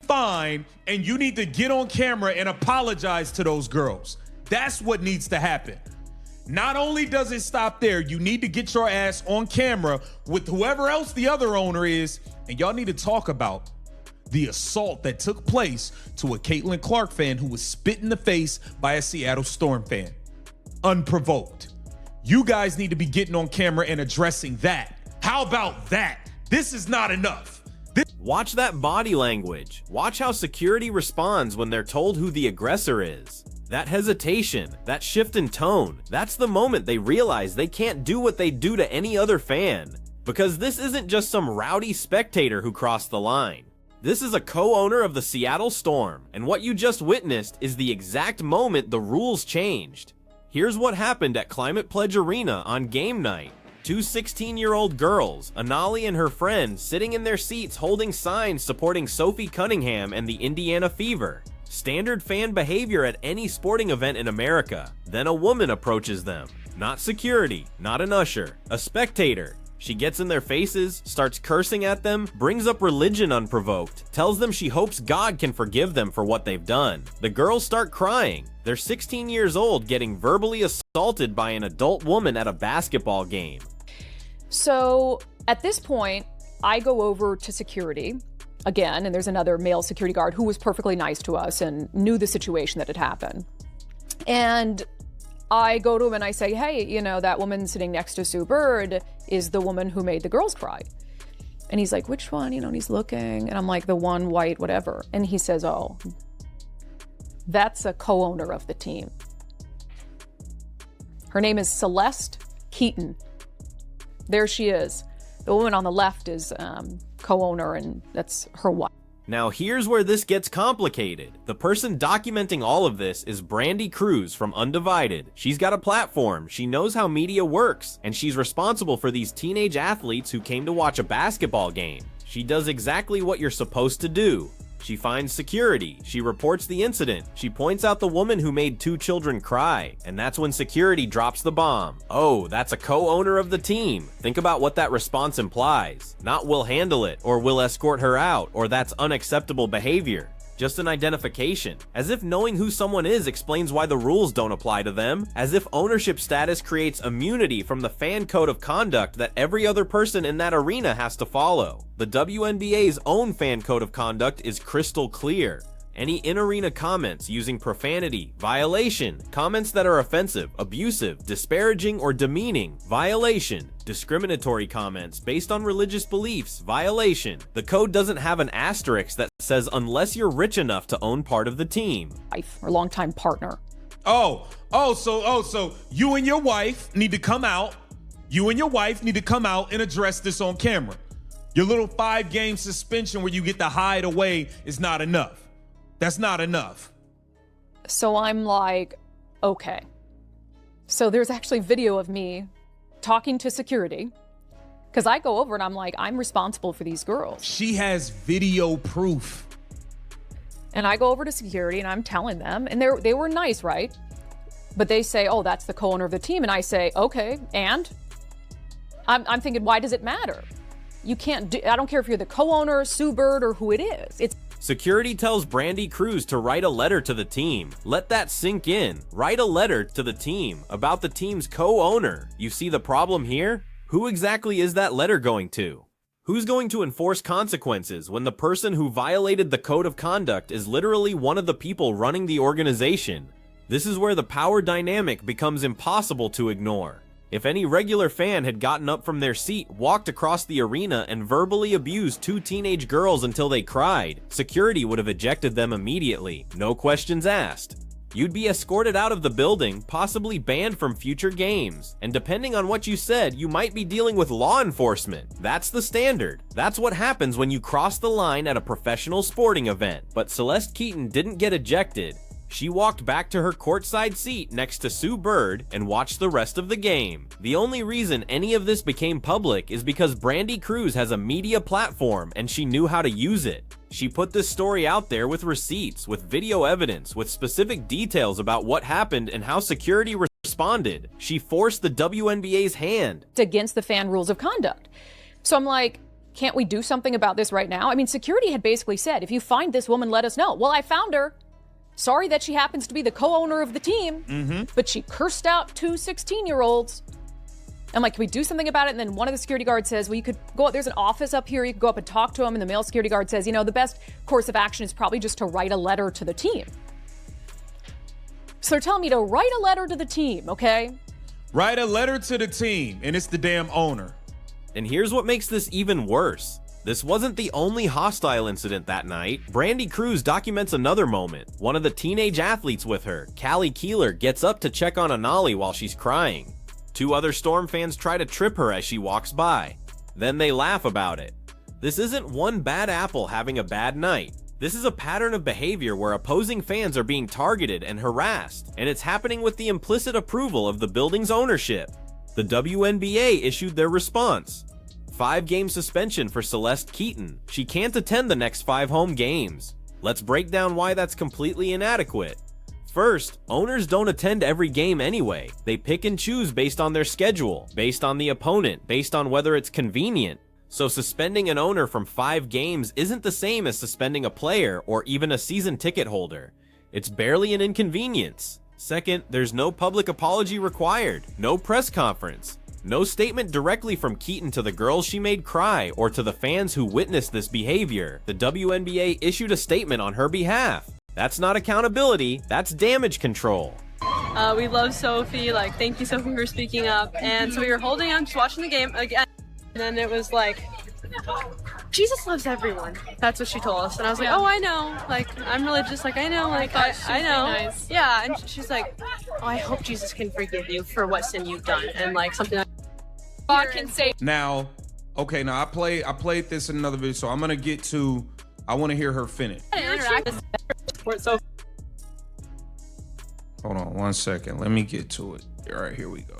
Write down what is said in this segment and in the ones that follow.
fine, and you need to get on camera and apologize to those girls. That's what needs to happen. Not only does it stop there, you need to get your ass on camera with whoever else the other owner is, and y'all need to talk about the assault that took place to a Caitlin Clark fan who was spit in the face by a Seattle Storm fan. Unprovoked. You guys need to be getting on camera and addressing that. How about that? This is not enough. Watch that body language. Watch how security responds when they're told who the aggressor is. That hesitation, that shift in tone, that's the moment they realize they can't do what they do to any other fan. Because this isn't just some rowdy spectator who crossed the line. This is a co-owner of the Seattle Storm, and what you just witnessed is the exact moment the rules changed. Here's what happened at Climate Pledge Arena on game night. Two 16-year-old girls, Anali and her friend, sitting in their seats holding signs supporting Sophie Cunningham and the Indiana Fever. Standard fan behavior at any sporting event in America. Then a woman approaches them. Not security, not an usher, a spectator. She gets in their faces, starts cursing at them, brings up religion unprovoked, tells them she hopes God can forgive them for what they've done. The girls start crying. They're 16 years old getting verbally assaulted by an adult woman at a basketball game. So at this point, I go over to security again, and there's another male security guard who was perfectly nice to us and knew the situation that had happened. And I go to him and I say, hey, you know, that woman sitting next to Sue Bird is the woman who made the girls cry. And he's like, which one? You know, and he's looking, and I'm like, the one white, whatever. And he says, oh, that's a co-owner of the team. Her name is Celeste Keaton. There she is. The woman on the left is co-owner, and that's her wife. Now here's where this gets complicated. The person documenting all of this is Brandi Kruse from Undivided. She's got a platform, she knows how media works, and she's responsible for these teenage athletes who came to watch a basketball game. She does exactly what you're supposed to do. She finds security, she reports the incident, she points out the woman who made two children cry, and that's when security drops the bomb. Oh, that's a co-owner of the team. Think about what that response implies. Not we'll handle it, or we'll escort her out, or that's unacceptable behavior. Just an identification. As if knowing who someone is explains why the rules don't apply to them. As if ownership status creates immunity from the fan code of conduct that every other person in that arena has to follow. The WNBA's own fan code of conduct is crystal clear. Any in-arena comments using profanity, violation, comments that are offensive, abusive, disparaging, or demeaning, violation, discriminatory comments based on religious beliefs, violation. The code doesn't have an asterisk that says unless you're rich enough to own part of the team. Wife or longtime partner. So you and your wife need to come out. You and your wife need to come out and address this on camera. Your little 5-game suspension where you get to hide away is not enough. That's not enough. So I'm like, okay. So there's actually video of me talking to security, because I go over and I'm like, I'm responsible for these girls. She has video proof. And I go over to security and I'm telling them, and they were nice, right? But they say, oh, that's the co-owner of the team. And I say, okay, and? I'm thinking, why does it matter? You can't do, I don't care if you're the co-owner, Sue Bird, or who it is. Security tells Brandi Kruse to write a letter to the team. Let that sink in. Write a letter to the team about the team's co-owner. You see the problem here? Who exactly is that letter going to? Who's going to enforce consequences when the person who violated the code of conduct is literally one of the people running the organization? This is where the power dynamic becomes impossible to ignore. If any regular fan had gotten up from their seat, walked across the arena, and verbally abused two teenage girls until they cried, security would have ejected them immediately, no questions asked. You'd be escorted out of the building, possibly banned from future games, and depending on what you said, you might be dealing with law enforcement. That's the standard. That's what happens when you cross the line at a professional sporting event. But Celeste Keaton didn't get ejected. She walked back to her courtside seat next to Sue Bird and watched the rest of the game. The only reason any of this became public is because Brandi Kruse has a media platform and she knew how to use it. She put this story out there with receipts, with video evidence, with specific details about what happened and how security responded. She forced the WNBA's hand. It's against the fan rules of conduct. So I'm like, can't we do something about this right now? I mean, security had basically said, if you find this woman, let us know. Well, I found her. Sorry that she happens to be the co-owner of the team, but she cursed out 2 16-year-olds. I'm like, can we do something about it? And then one of the security guards says, well, you could go, there's an office up here. You could go up and talk to him. And the male security guard says, the best course of action is probably just to write a letter to the team. So they're telling me to write a letter to the team, okay? Write a letter to the team, and it's the damn owner. And here's what makes this even worse. This wasn't the only hostile incident that night. Brandi Kruse documents another moment. One of the teenage athletes with her, Callie Keeler, gets up to check on Anali while she's crying. 2 other Storm fans try to trip her as she walks by. Then they laugh about it. This isn't one bad apple having a bad night. This is a pattern of behavior where opposing fans are being targeted and harassed, and it's happening with the implicit approval of the building's ownership. The WNBA issued their response. 5-game suspension for Celeste Keaton. She can't attend the next 5 home games. Let's break down why that's completely inadequate. First, owners don't attend every game anyway. They pick and choose based on their schedule, based on the opponent, based on whether it's convenient. So suspending an owner from 5 games isn't the same as suspending a player or even a season ticket holder. It's barely an inconvenience. Second, there's no public apology required, no press conference, no statement directly from Keaton to the girls she made cry or to the fans who witnessed this behavior. The WNBA issued a statement on her behalf. That's not accountability, that's damage control. We love Sophie, thank you Sophie for speaking up. And so we were holding on, just watching the game again, and then it was like, Jesus loves everyone. That's what she told us. And I was like, oh, I know. I'm religious. I know. I know. Nice. Yeah. And she's like, oh, I hope Jesus can forgive you for what sin you've done. And something like God can say. Now, okay, I played this in another video, so I'm going to get to, I want to hear her finish. So hold on 1 second. Let me get to it. All right, here we go.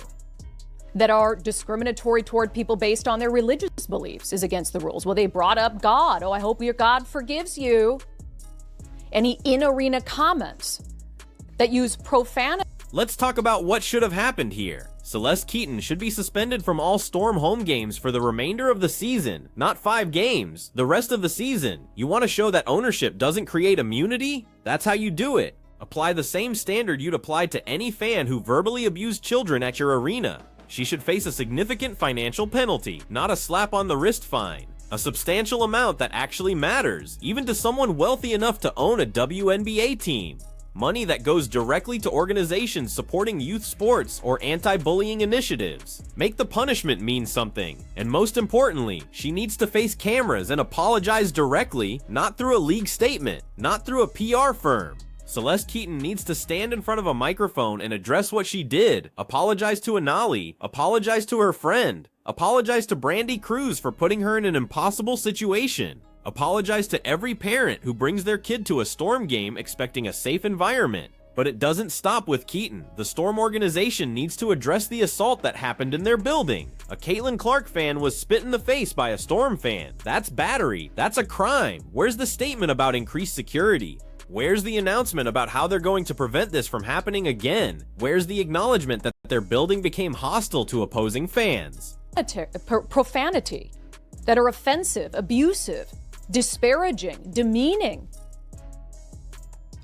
That are discriminatory toward people based on their religious beliefs is against the rules. Well, they brought up God. Oh, I hope your God forgives you. Any in-arena comments that use profanity. Let's talk about what should have happened here. Celeste Keaton should be suspended from all Storm home games for the remainder of the season, not 5 games, the rest of the season. You want to show that ownership doesn't create immunity? That's how you do it. Apply the same standard you'd apply to any fan who verbally abused children at your arena. She should face a significant financial penalty, not a slap on the wrist fine. A substantial amount that actually matters, even to someone wealthy enough to own a WNBA team. Money that goes directly to organizations supporting youth sports or anti-bullying initiatives. Make the punishment mean something. And most importantly, she needs to face cameras and apologize directly, not through a league statement, not through a PR firm. Celeste Keaton needs to stand in front of a microphone and address what she did, apologize to Anali, apologize to her friend, apologize to Brandi Kruse for putting her in an impossible situation, apologize to every parent who brings their kid to a Storm game expecting a safe environment. But it doesn't stop with Keaton. The Storm organization needs to address the assault that happened in their building. A Caitlin Clark fan was spit in the face by a Storm fan. That's battery. That's a crime. Where's the statement about increased security? Where's the announcement about how they're going to prevent this from happening again? Where's the acknowledgement that their building became hostile to opposing fans? Profanity that are offensive, abusive, disparaging, demeaning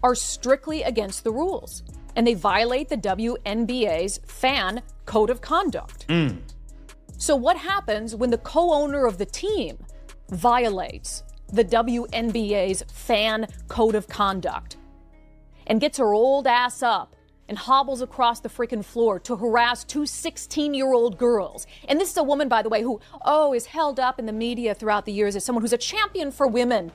are strictly against the rules, and they violate the WNBA's fan code of conduct. So what happens when the co-owner of the team violates the WNBA's fan code of conduct and gets her old ass up and hobbles across the freaking floor to harass 2 16-year-old girls? And this is a woman, by the way, who, is held up in the media throughout the years as someone who's a champion for women.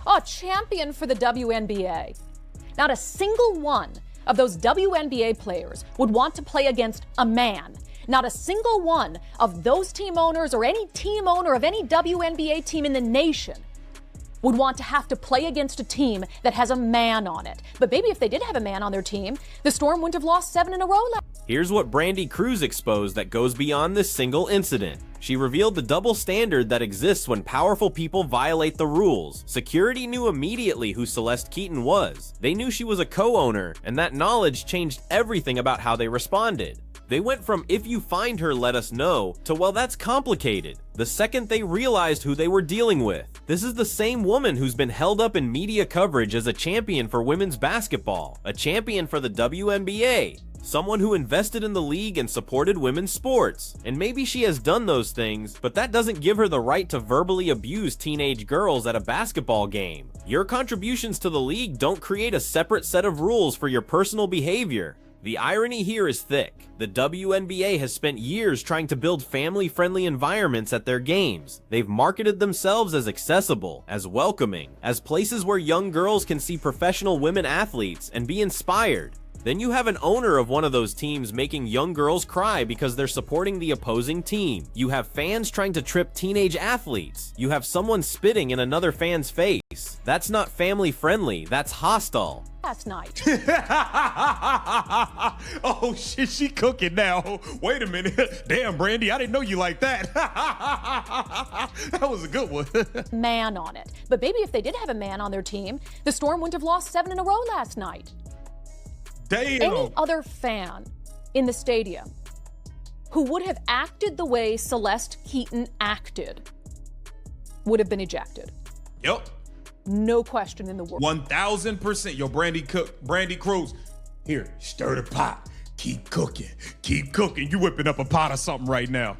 A champion for the WNBA. Not a single one of those WNBA players would want to play against a man. Not a single one of those team owners or any team owner of any WNBA team in the nation would want to have to play against a team that has a man on it. But maybe if they did have a man on their team, the Storm wouldn't have lost 7 in a row. Here's what Brandi Kruse exposed that goes beyond this single incident. She revealed the double standard that exists when powerful people violate the rules. Security knew immediately who Celeste Keaton was. They knew she was a co-owner, and that knowledge changed everything about how they responded. They went from "if you find her, let us know" to "well, that's complicated" the second they realized who they were dealing with. This is the same woman who's been held up in media coverage as a champion for women's basketball, a champion for the WNBA, someone who invested in the league and supported women's sports. And maybe she has done those things, but that doesn't give her the right to verbally abuse teenage girls at a basketball game. Your contributions to the league don't create a separate set of rules for your personal behavior. The irony here is thick. The WNBA has spent years trying to build family-friendly environments at their games. They've marketed themselves as accessible, as welcoming, as places where young girls can see professional women athletes and be inspired. Then you have an owner of one of those teams making young girls cry because they're supporting the opposing team. You have fans trying to trip teenage athletes. You have someone spitting in another fan's face. That's not family friendly, that's hostile. Last night. Oh shit, she cooking now. Wait a minute. Damn, Brandi, I didn't know you like that. That was a good one. Man on it. But maybe if they did have a man on their team, the Storm wouldn't have lost 7 in a row last night. Damn. Any other fan in the stadium who would have acted the way Celeste Keaton acted would have been ejected. Yep. No question in the world. 1000%. Yo, Brandi Kruse. Here, stir the pot. Keep cooking. Keep cooking. You whipping up a pot or something right now.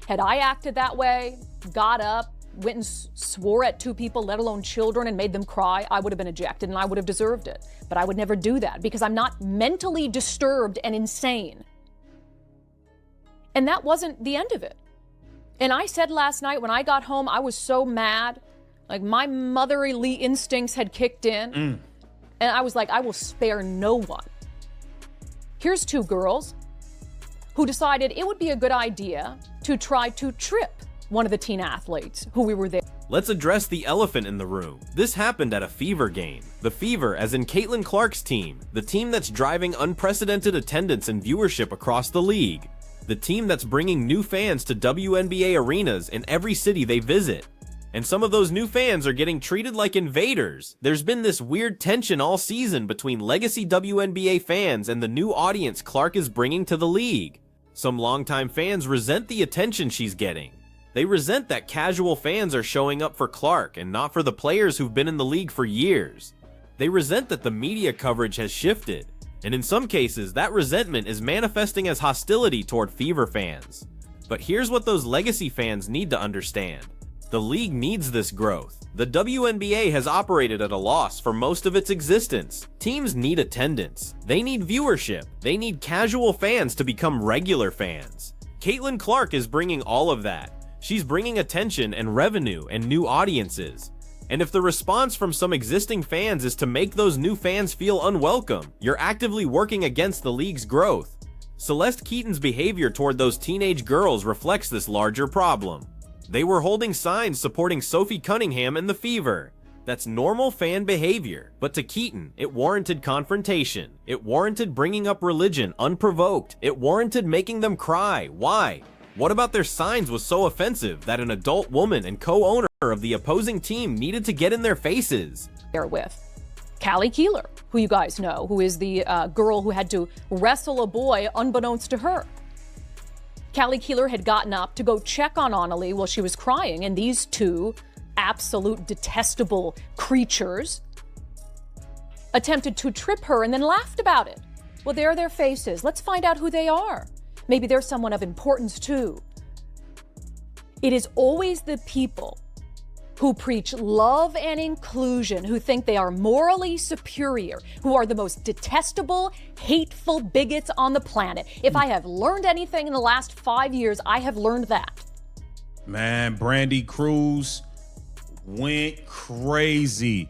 Had I acted that way, got up, went and swore at 2 people, let alone children, and made them cry, I would have been ejected and I would have deserved it. But I would never do that because I'm not mentally disturbed and insane. And that wasn't the end of it. And I said last night when I got home, I was so mad, like my motherly instincts had kicked in. And I was like, I will spare no one. Here's 2 girls who decided it would be a good idea to try to trip one of the teen athletes who we were there. Let's address the elephant in the room. This happened at a Fever game. The Fever, as in Caitlin Clark's team, the team that's driving unprecedented attendance and viewership across the league, the team that's bringing new fans to WNBA arenas in every city they visit. And some of those new fans are getting treated like invaders. There's been this weird tension all season between legacy WNBA fans and the new audience Clark is bringing to the league. Some longtime fans resent the attention she's getting. They resent that casual fans are showing up for Clark and not for the players who've been in the league for years. They resent that the media coverage has shifted, and in some cases, that resentment is manifesting as hostility toward Fever fans. But here's what those legacy fans need to understand. The league needs this growth. The WNBA has operated at a loss for most of its existence. Teams need attendance. They need viewership. They need casual fans to become regular fans. Caitlin Clark is bringing all of that. She's bringing attention and revenue and new audiences. And if the response from some existing fans is to make those new fans feel unwelcome, you're actively working against the league's growth. Celeste Keaton's behavior toward those teenage girls reflects this larger problem. They were holding signs supporting Sophie Cunningham and the Fever. That's normal fan behavior. But to Keaton, it warranted confrontation. It warranted bringing up religion unprovoked. It warranted making them cry. Why? What about their signs was so offensive that an adult woman and co-owner of the opposing team needed to get in their faces? There with Callie Keeler, who you guys know, who is the girl who had to wrestle a boy unbeknownst to her. Callie Keeler had gotten up to go check on Annalie while she was crying, and these 2 absolute detestable creatures attempted to trip her and then laughed about it. Well, there are their faces. Let's find out who they are. Maybe they're someone of importance too. It is always the people who preach love and inclusion, who think they are morally superior, who are the most detestable, hateful bigots on the planet. If I have learned anything in the last 5 years, I have learned that. Man, Brandi Kruse went crazy.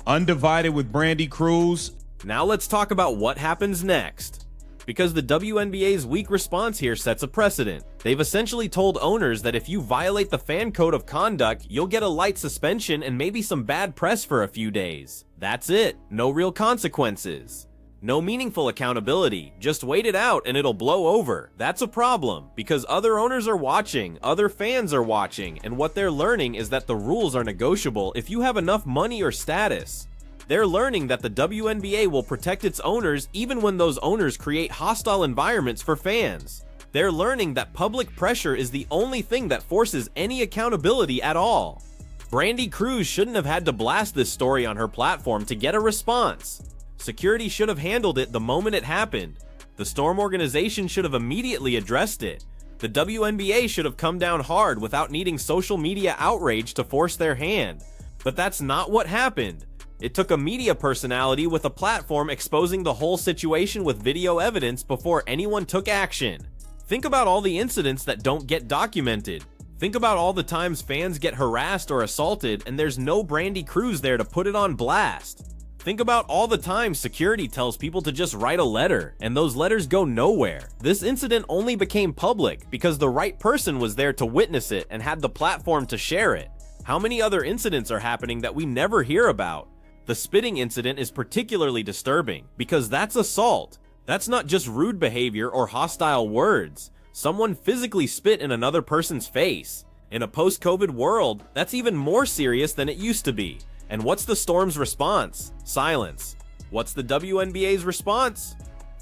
Undivided with Brandi Kruse. Now let's talk about what happens next. Because the WNBA's weak response here sets a precedent. They've essentially told owners that if you violate the fan code of conduct, you'll get a light suspension and maybe some bad press for a few days. That's it. No real consequences. No meaningful accountability. Just wait it out and it'll blow over. That's a problem, because other owners are watching, other fans are watching, and what they're learning is that the rules are negotiable if you have enough money or status. They're learning that the WNBA will protect its owners even when those owners create hostile environments for fans. They're learning that public pressure is the only thing that forces any accountability at all. Brandi Kruse shouldn't have had to blast this story on her platform to get a response. Security should have handled it the moment it happened. The Storm organization should have immediately addressed it. The WNBA should have come down hard without needing social media outrage to force their hand. But that's not what happened. It took a media personality with a platform exposing the whole situation with video evidence before anyone took action. Think about all the incidents that don't get documented. Think about all the times fans get harassed or assaulted and there's no Brandi Kruse there to put it on blast. Think about all the times security tells people to just write a letter and those letters go nowhere. This incident only became public because the right person was there to witness it and had the platform to share it. How many other incidents are happening that we never hear about? The spitting incident is particularly disturbing because that's assault. That's not just rude behavior or hostile words. Someone physically spit in another person's face. In a post-COVID world, that's even more serious than it used to be. And what's the Storm's response? Silence. What's the WNBA's response?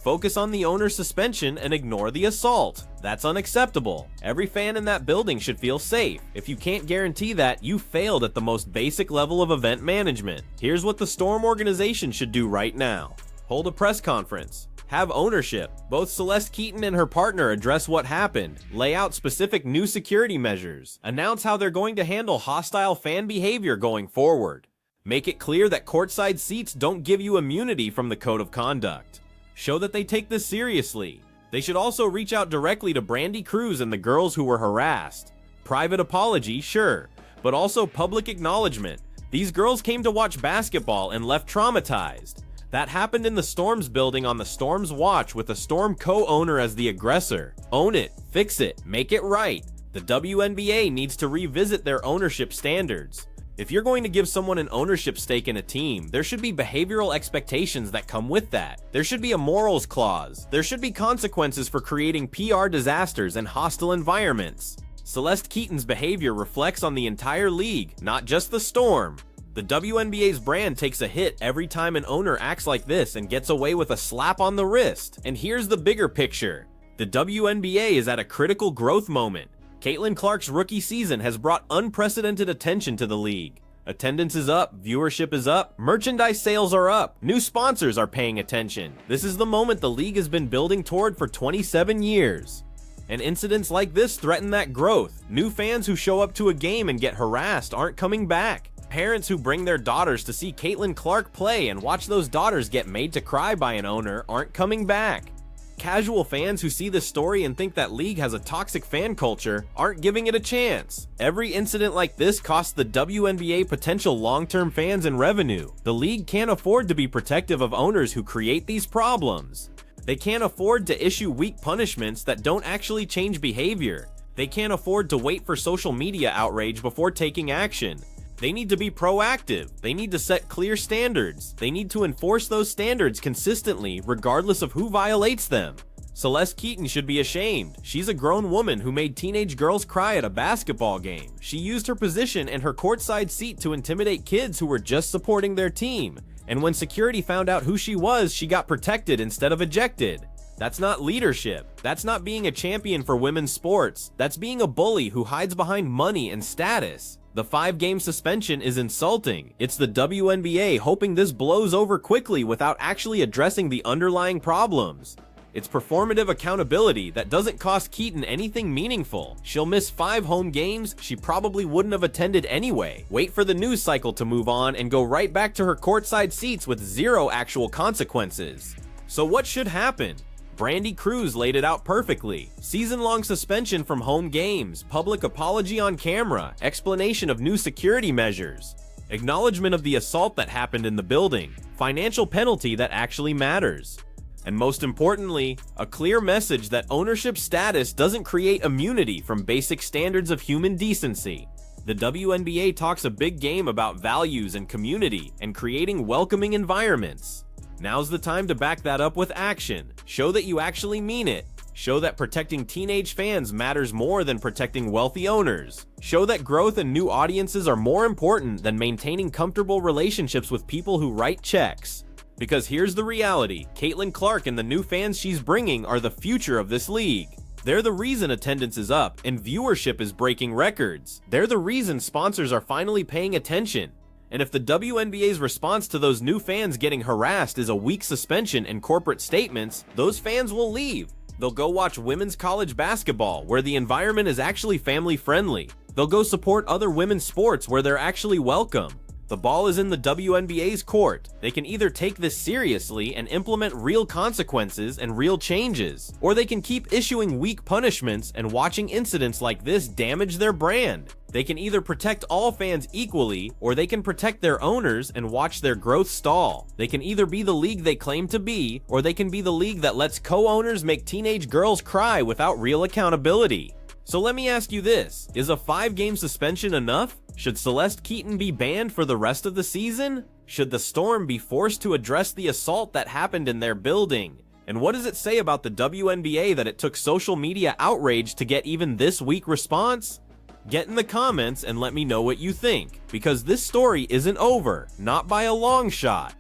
Focus on the owner's suspension and ignore the assault. That's unacceptable. Every fan in that building should feel safe. If you can't guarantee that, you failed at the most basic level of event management. Here's what the Storm organization should do right now. Hold a press conference. Have ownership. Both Celeste Keaton and her partner address what happened, lay out specific new security measures, announce how they're going to handle hostile fan behavior going forward. Make it clear that courtside seats don't give you immunity from the code of conduct. Show that they take this seriously. They should also reach out directly to Brandi Kruse and the girls who were harassed. Private apology, sure, but also public acknowledgement. These girls came to watch basketball and left traumatized. That happened in the Storm's building on the Storm's watch with a Storm co-owner as the aggressor. Own it, fix it, make it right. The WNBA needs to revisit their ownership standards. If you're going to give someone an ownership stake in a team, there should be behavioral expectations that come with that. There should be a morals clause. There should be consequences for creating PR disasters and hostile environments. Celeste Keaton's behavior reflects on the entire league, not just the Storm. The WNBA's brand takes a hit every time an owner acts like this and gets away with a slap on the wrist. And here's the bigger picture. The WNBA is at a critical growth moment. Caitlin Clark's rookie season has brought unprecedented attention to the league. Attendance is up, viewership is up, merchandise sales are up, new sponsors are paying attention. This is the moment the league has been building toward for 27 years. And incidents like this threaten that growth. New fans who show up to a game and get harassed aren't coming back. Parents who bring their daughters to see Caitlin Clark play and watch those daughters get made to cry by an owner aren't coming back. Casual fans who see this story and think that league has a toxic fan culture aren't giving it a chance. Every incident like this costs the WNBA potential long-term fans and revenue. The league can't afford to be protective of owners who create these problems. They can't afford to issue weak punishments that don't actually change behavior. They can't afford to wait for social media outrage before taking action. They need to be proactive. They need to set clear standards. They need to enforce those standards consistently, regardless of who violates them. Celeste Keaton should be ashamed. She's a grown woman who made teenage girls cry at a basketball game. She used her position and her courtside seat to intimidate kids who were just supporting their team. And when security found out who she was, she got protected instead of ejected. That's not leadership. That's not being a champion for women's sports. That's being a bully who hides behind money and status. The 5-game suspension is insulting. It's the WNBA hoping this blows over quickly without actually addressing the underlying problems. It's performative accountability that doesn't cost Keaton anything meaningful. She'll miss 5 home games she probably wouldn't have attended anyway. Wait for the news cycle to move on and go right back to her courtside seats with 0 actual consequences. So what should happen? Brandi Kruse laid it out perfectly. Season-long suspension from home games, public apology on camera, explanation of new security measures, acknowledgement of the assault that happened in the building, financial penalty that actually matters. And most importantly, a clear message that ownership status doesn't create immunity from basic standards of human decency. The WNBA talks a big game about values and community and creating welcoming environments. Now's the time to back that up with action. Show that you actually mean it. Show that protecting teenage fans matters more than protecting wealthy owners. Show that growth and new audiences are more important than maintaining comfortable relationships with people who write checks. Because here's the reality, Caitlin Clark and the new fans she's bringing are the future of this league. They're the reason attendance is up and viewership is breaking records. They're the reason sponsors are finally paying attention. And if the WNBA's response to those new fans getting harassed is a week suspension and corporate statements, those fans will leave. They'll go watch women's college basketball, where the environment is actually family friendly. They'll go support other women's sports where they're actually welcome. The ball is in the WNBA's court. They can either take this seriously and implement real consequences and real changes, or they can keep issuing weak punishments and watching incidents like this damage their brand. They can either protect all fans equally, or they can protect their owners and watch their growth stall. They can either be the league they claim to be, or they can be the league that lets co-owners make teenage girls cry without real accountability. So let me ask you this, is a 5-game suspension enough? Should Celeste Keaton be banned for the rest of the season? Should the Storm be forced to address the assault that happened in their building? And what does it say about the WNBA that it took social media outrage to get even this weak response? Get in the comments and let me know what you think, because this story isn't over, not by a long shot.